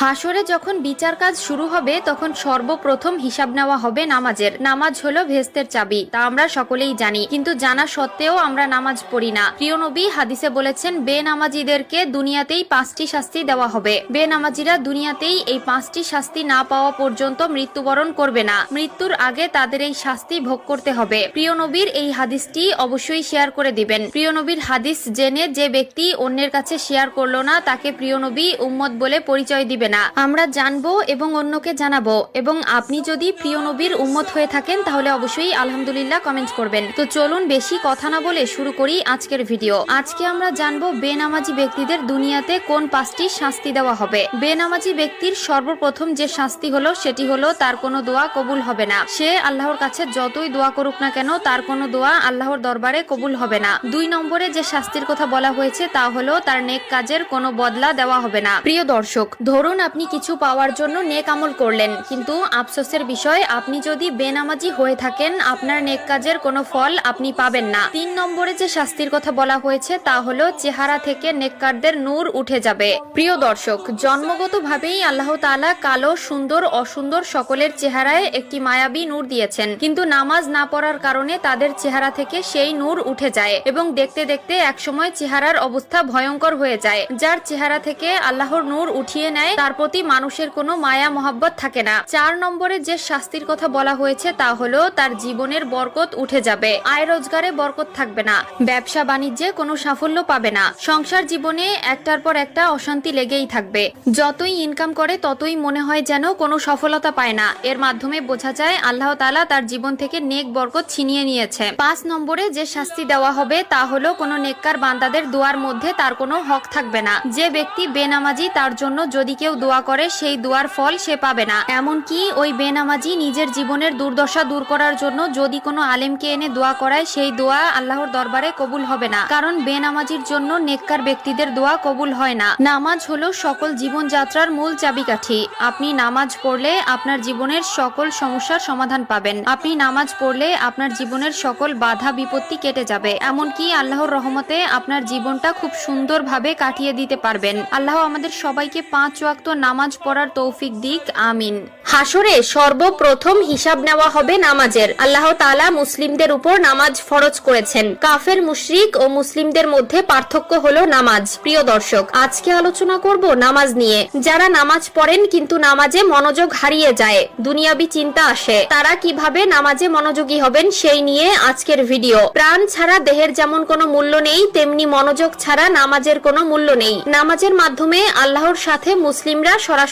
হাসরে যখন বিচার কাজ শুরু হবে তখন সর্বপ্রথম হিসাব নেওয়া হবে নামাজের। নামাজ হলো ভেস্তের চাবি, তা আমরা সকলেই জানি, কিন্তু জানা সত্ত্বেও আমরা নামাজ পড়ি না। প্রিয় নবী হাদিসে বলেছেন, বেনামাজিদেরকে দুনিয়াতেই 5টি শাস্তি দেওয়া হবে। বেনামাজিরা দুনিয়াতেই এই 5টি শাস্তি না পাওয়া পর্যন্ত মৃত্যুবরণ করবে না। মৃত্যুর আগে তাদের এই শাস্তি ভোগ করতে হবে। প্রিয় নবীর এই হাদিসটি অবশ্যই শেয়ার করে দিবেন। প্রিয় নবীর হাদিস জেনে যে ব্যক্তি অন্যের কাছে শেয়ার করলো না, তাকে প্রিয় নবী উম্মত বলে পরিচয় দিবে না। আমরা জানবো এবং অন্যকে জানাবো। এবং আপনি যদি প্রিয় নবীর উম্মত হয়ে থাকেন তাহলে অবশ্যই আলহামদুলিল্লাহ কমেন্ট করবেন। তো চলুন বেশি কথা না বলে শুরু করি আজকের ভিডিও। আজকে আমরা জানবো বেনামাজি ব্যক্তিদের দুনিয়াতে কোন 5টি শাস্তি দেওয়া হবে। বেনামাজি ব্যক্তির সর্বপ্রথম যে শাস্তি হলো সেটি হলো তার কোনো দোয়া কবুল হবে না। সে আল্লাহর কাছে যতই দোয়া করুক না কেন তার কোনো দোয়া আল্লাহর দরবারে কবুল হবে না। 2 নম্বরে যে শাস্তির কথা বলা হয়েছে তা হলো তার নেক কাজের কোনো বদলা দেওয়া হবে না। প্রিয় দর্শক, ধরুন আপনি কিছু পাওয়ার জন্য নেক আমল করলেন, কিন্তু আফসোসের বিষয় আপনি যদি বেনামাজি হয়ে থাকেন আপনার নেক কাজের কোনো ফল আপনি পাবেন না। 3 নম্বরে যে শাস্তির কথা বলা হয়েছে তা হলো চেহারা থেকে নেককারদের নূর উঠে যাবে। প্রিয় দর্শক, জন্মগতভাবেই আল্লাহ তাআলা কালো, সুন্দর, অসুন্দর সকলের চেহারায় একটি মায়াবী নূর দিয়েছেন, কিন্তু নামাজ না পড়ার কারণে তাদের চেহারা থেকে সেই নূর উঠে যায় এবং দেখতে দেখতে একসময় চেহারার অবস্থা ভয়ঙ্কর হয়ে যায়। যার চেহারা থেকে আল্লাহর নূর উঠিয়ে নেয় তার প্রতি মানুষের কোনো মায়া মহব্বত থাকে না। 4 নম্বরে যে শাস্তির কথা বলা হয়েছে তা হলো তার জীবনের বরকত উঠে যাবে। আয় রোজগারে বরকত থাকবে না, ব্যবসা বাণিজ্যে কোনো সাফল্য পাবে না, সংসার জীবনে একটার পর একটা অশান্তি লেগেই থাকবে। যতই ইনকাম করে ততই মনে হয় যেন কোনো সফলতা পায় না। এর মাধ্যমে বোঝা যায় আল্লাহ তাআলা তার জীবন থেকে নেক বরকত ছিনিয়ে নিয়েছে। 5 নম্বরে যে শাস্তি দেওয়া হবে তা হলো কোনো নেককার বান্দাদের দোয়ার মধ্যে তার কোনো হক থাকবে না। যে ব্যক্তি বেনামাজি তার জন্য যদি কেউ দোয়া করে সেই দোয়ার ফল সে পাবে না। এমনকি ওই বেনামাজি নিজের জীবনের দুর্দশা দূর করার জন্য যদি কোনো আলেমকে এনে দোয়া করায় সেই দোয়া আল্লাহর দরবারে কবুল হবে না, কারণ বেনামাজির জন্য নেককার ব্যক্তিদের দোয়া কবুল হয় না। নামাজ হলো সকল জীবনযাত্রার মূল চাবিকাঠি। আপনি নামাজ পড়লে আপনার জীবনের সকল সমস্যার সমাধান পাবেন। আপনি নামাজ পড়লে আপনার জীবনের সকল বাধা বিপত্তি কেটে যাবে। এমনকি আল্লাহর রহমতে আপনার জীবনটা খুব সুন্দরভাবে কাটিয়ে দিতে পারবেন। আল্লাহ আমাদের সবাইকে 5 ওয়াক্ত নামাজ পড়ার তৌফিক দিক, আমিন। হাসরে সর্বপ্রথম হিসাব নেওয়া হবে নামাজের। আল্লাহ তাআলা মুসলিমদের উপর নামাজ ফরজ করেছেন। কাফের, মুশরিক ও মুসলিমদের মধ্যে পার্থক্য হলো নামাজ। প্রিয় দর্শক, আজকে আলোচনা করব নামাজ নিয়ে। যারা নামাজ পড়েন কিন্তু নামাজে মনোযোগ হারিয়ে যায়, দুনিয়াবি চিন্তা আসে, তারা কিভাবে নামাজে মনোযোগী হবেন সেই নিয়ে আজকের ভিডিও। প্রাণ ছাড়া দেহের যেমন কোনো মূল্য নেই, তেমনি মনোযোগ ছাড়া নামাজের কোনো মূল্য নেই। নামাজের মাধ্যমে আল্লাহর সাথে মুসলিমরা সরাসরি